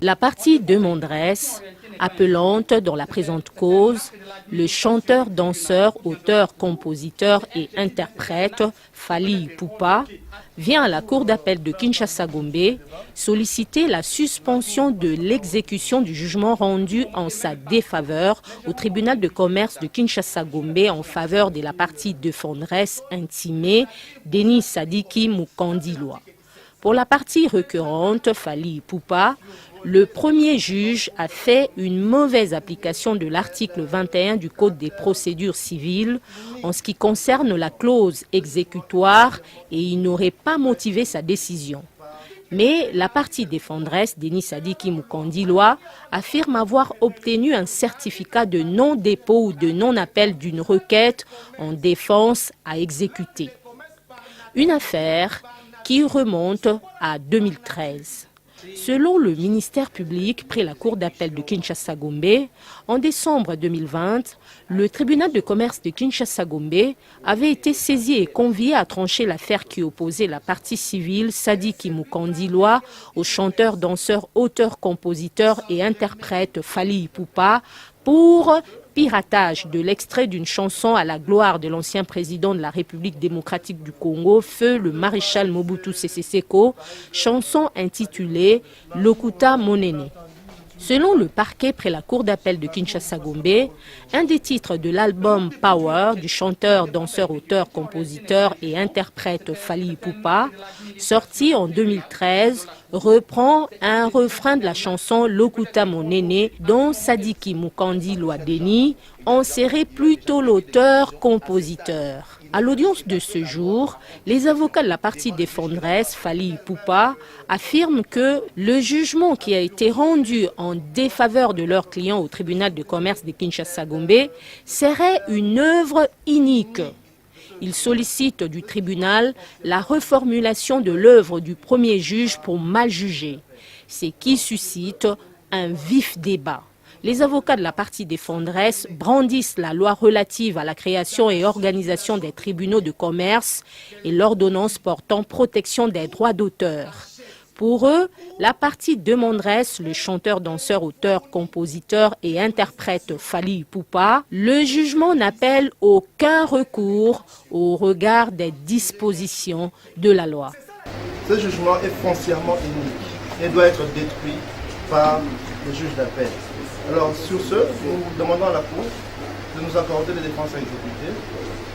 La partie demanderesse, appelante dans la présente cause, le chanteur, danseur, auteur, compositeur et interprète Fally Ipupa vient à la cour d'appel de Kinshasa-Gombe solliciter la suspension de l'exécution du jugement rendu en sa défaveur au tribunal de commerce de Kinshasa-Gombe en faveur de la partie défenderesse intimée Denis Sadiki Mukandiloa. Pour la partie requérante, Fally Ipupa, le premier juge a fait une mauvaise application de l'article 21 du Code des procédures civiles en ce qui concerne la clause exécutoire et il n'aurait pas motivé sa décision. Mais la partie défenderesse, Denis Sadiki Mukandiloa, affirme avoir obtenu un certificat de non-dépôt ou de non-appel d'une requête en défense à exécuter. Une affaire qui remonte à 2013. Selon le ministère public près la cour d'appel de Kinshasa-Gombe, en décembre 2020, le tribunal de commerce de Kinshasa-Gombe avait été saisi et convié à trancher l'affaire qui opposait la partie civile Sadiki Mukandiloa au chanteur, danseur, auteur, compositeur et interprète Fally Ipupa pour piratage de l'extrait d'une chanson à la gloire de l'ancien président de la République démocratique du Congo, feu le maréchal Mobutu Sese Seko, chanson intitulée Lokuta Monene. Selon le parquet près la cour d'appel de Kinshasa-Gombe, un des titres de l'album Power du chanteur, danseur, auteur, compositeur et interprète Fally Ipupa, sorti en 2013, reprend un refrain de la chanson Lokuta Monene dont Sadiki Mukandiloa Denis en serait plutôt l'auteur-compositeur. À l'audience de ce jour, les avocats de la partie défenderesse, Fally Ipupa, affirment que le jugement qui a été rendu en défaveur de leur client au tribunal de commerce de Kinshasa-Gombe serait une œuvre inique. Ils sollicitent du tribunal la reformulation de l'œuvre du premier juge pour mal juger, ce qui suscite un vif débat. Les avocats de la partie défenderesse brandissent la loi relative à la création et organisation des tribunaux de commerce et l'ordonnance portant protection des droits d'auteur. Pour eux, la partie demanderesse, le chanteur, danseur, auteur, compositeur et interprète Fally Ipupa, le jugement n'appelle aucun recours au regard des dispositions de la loi. Ce jugement est foncièrement unique et doit être détruit par le juge d'appel. Alors sur ce, nous demandons à la Cour de nous accorder les défenses à exécuter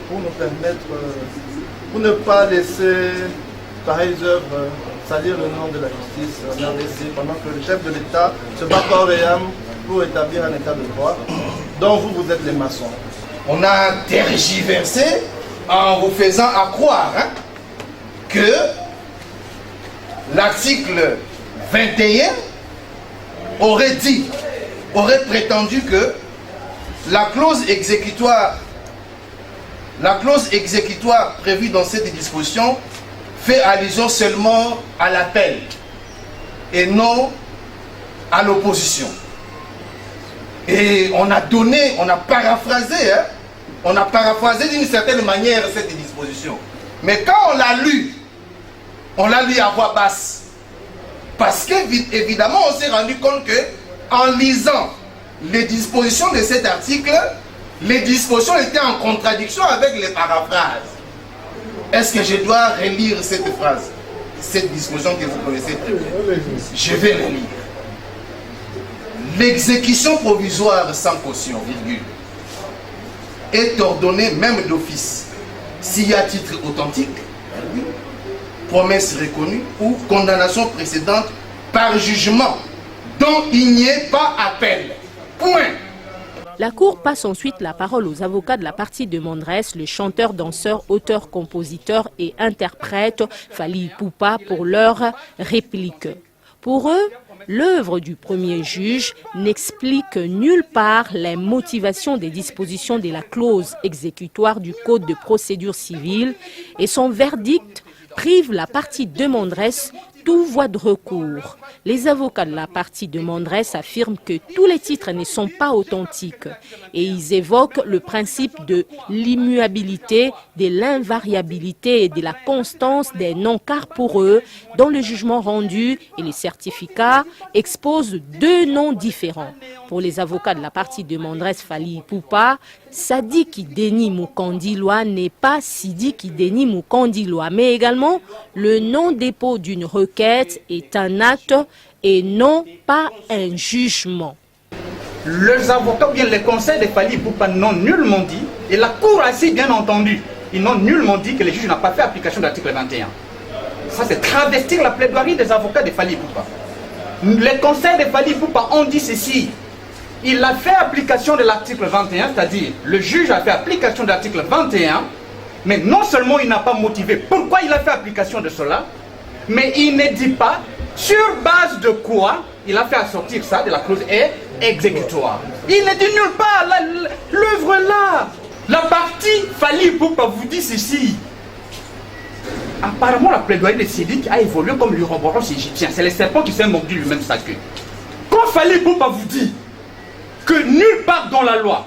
pour nous permettre, pour ne pas laisser pareilles œuvres salir le nom de la justice en RDC pendant que le chef de l'État se bat corps et âme pour établir un État de droit dont vous êtes les maçons. On a tergiversé en vous faisant croire que l'article 21 aurait prétendu que la clause exécutoire prévue dans cette disposition fait allusion seulement à l'appel et non à l'opposition. Et on a paraphrasé d'une certaine manière cette disposition. Mais quand on l'a lu à voix basse. Parce qu'évidemment, on s'est rendu compte qu'en lisant les dispositions de cet article, les dispositions étaient en contradiction avec les paraphrases. Est-ce que je dois relire cette phrase, cette disposition que vous connaissez très bien? Je vais le lire. L'exécution provisoire sans caution, virgule, est ordonnée même d'office s'il y a titre authentique, promesse reconnue ou condamnation précédente par jugement dont il n'y ait pas appel. Point. La Cour passe ensuite la parole aux avocats de la partie demanderesse, le chanteur, danseur, auteur, compositeur et interprète Fally Ipupa pour leur réplique. Pour eux, l'œuvre du premier juge n'explique nulle part les motivations des dispositions de la clause exécutoire du Code de procédure civile et son verdict prive la partie demanderesse toute voie de recours. Les avocats de la partie demanderesse affirment que tous les titres ne sont pas authentiques et ils évoquent le principe de l'immuabilité, de l'invariabilité et de la constance des noms, car pour eux, dans le jugement rendu et les certificats exposent deux noms différents. Pour les avocats de la partie demanderesse Fally Ipupa, Sadiki Denis Mukandiloa n'est pas Sidiki Denis Mukandiloa, mais également le non-dépôt d'une requête est un acte et non pas un jugement. Les avocats ou bien les conseils de Fally Ipupa n'ont nullement dit, et la Cour a assez bien entendu, ils n'ont nullement dit que le juge n'a pas fait application de l'article 21. Ça, c'est travestir la plaidoirie des avocats de Fally Ipupa. Les conseils de Fally Ipupa ont dit ceci. Il a fait application de l'article 21, c'est-à-dire le juge a fait application de l'article 21, mais non seulement il n'a pas motivé pourquoi il a fait application de cela, mais il ne dit pas sur base de quoi il a fait assortir ça de la clause est exécutoire. Il ne dit nulle part, l'œuvre là. La partie Fally Ipupa vous dit ceci. Apparemment la plaidoirie de Sidiki a évolué comme l'Uroboros égyptien. C'est le serpent qui s'est mordu lui-même sa queue. Quand Fally Ipupa vous dit que nulle part dans la loi,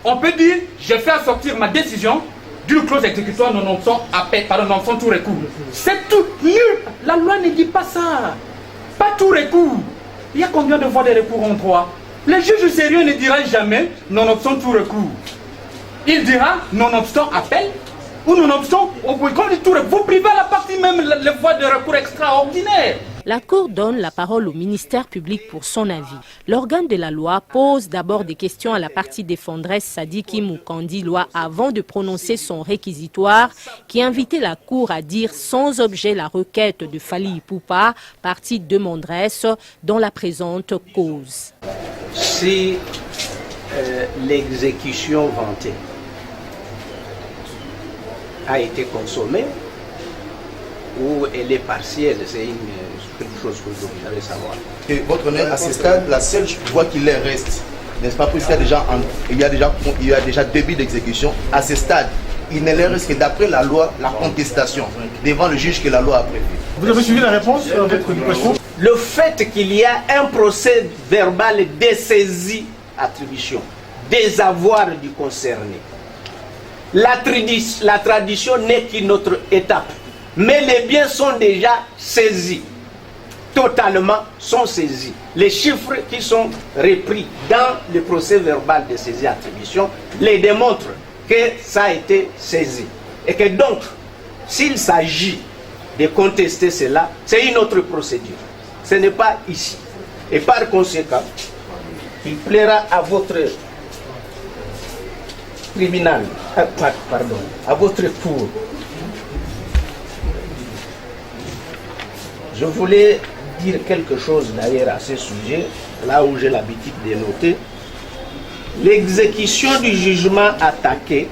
on peut dire j'ai fait assortir ma décision d'une clause exécutoire nonobstant appel, nonobstant tout recours. C'est tout nul. La loi ne dit pas ça. Pas tout recours. Il y a combien de voies de recours en droit? Le juge sérieux ne dira jamais nonobstant tout recours. Il dira nonobstant appel ou nonobstant au bout. Quand tout recours, vous privez la partie même les voies de recours extraordinaires. La Cour donne la parole au ministère public pour son avis. L'organe de la loi pose d'abord des questions à la partie défenderesse Sadiki Mukandiloa avant de prononcer son réquisitoire qui invitait la Cour à dire sans objet la requête de Fally Ipupa, partie demanderesse, dans la présente cause. Si l'exécution vantée a été consommée ou elle est partielle, c'est quelque chose que vous devez savoir. Et votre honneur, à ce stade, la seule voie qu'il reste, n'est-ce pas, puisqu'il y a déjà début d'exécution, à ce stade, il ne leur reste que d'après la loi, la contestation devant le juge que la loi a prévu. Vous avez suivi la réponse à votre question? Le fait qu'il y a un procès verbal de saisie attribution des avoirs du concerné, la tradition n'est qu'une autre étape. Mais les biens sont déjà saisis, totalement sont saisis. Les chiffres qui sont repris dans le procès verbal de saisie attribution les démontrent que ça a été saisi. Et que donc, s'il s'agit de contester cela, c'est une autre procédure. Ce n'est pas ici. Et par conséquent, il plaira à votre tribunal, pardon, à votre cour. Je voulais dire quelque chose d'ailleurs à ce sujet, là où j'ai l'habitude de noter. L'exécution du jugement attaqué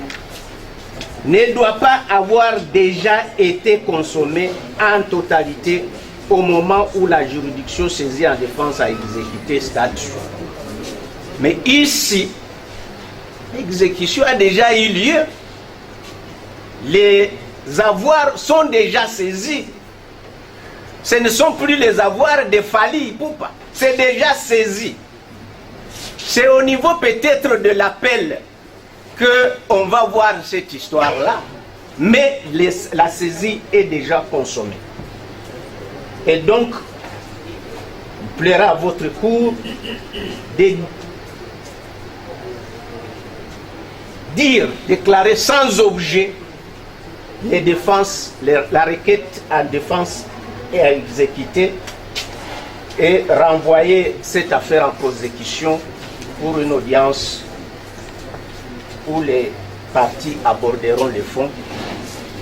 ne doit pas avoir déjà été consommée en totalité au moment où la juridiction saisie en défense a exécuté statut. Mais ici, l'exécution a déjà eu lieu. Les avoirs sont déjà saisis. Ce ne sont plus les avoirs de Fally Ipupa. C'est déjà saisi. C'est au niveau peut-être de l'appel qu'on va voir cette histoire-là. Mais la saisie est déjà consommée. Et donc, il plaira à votre cour de déclarer sans objet les défenses, la requête en défense et à exécuter et renvoyer cette affaire en prosécution pour une audience où les parties aborderont les fonds.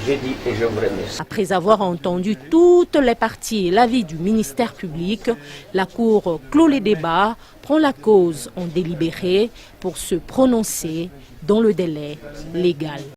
Je dis et je vous remercie. Après avoir entendu toutes les parties et l'avis du ministère public, la Cour clôt les débats, prend la cause en délibéré pour se prononcer dans le délai légal.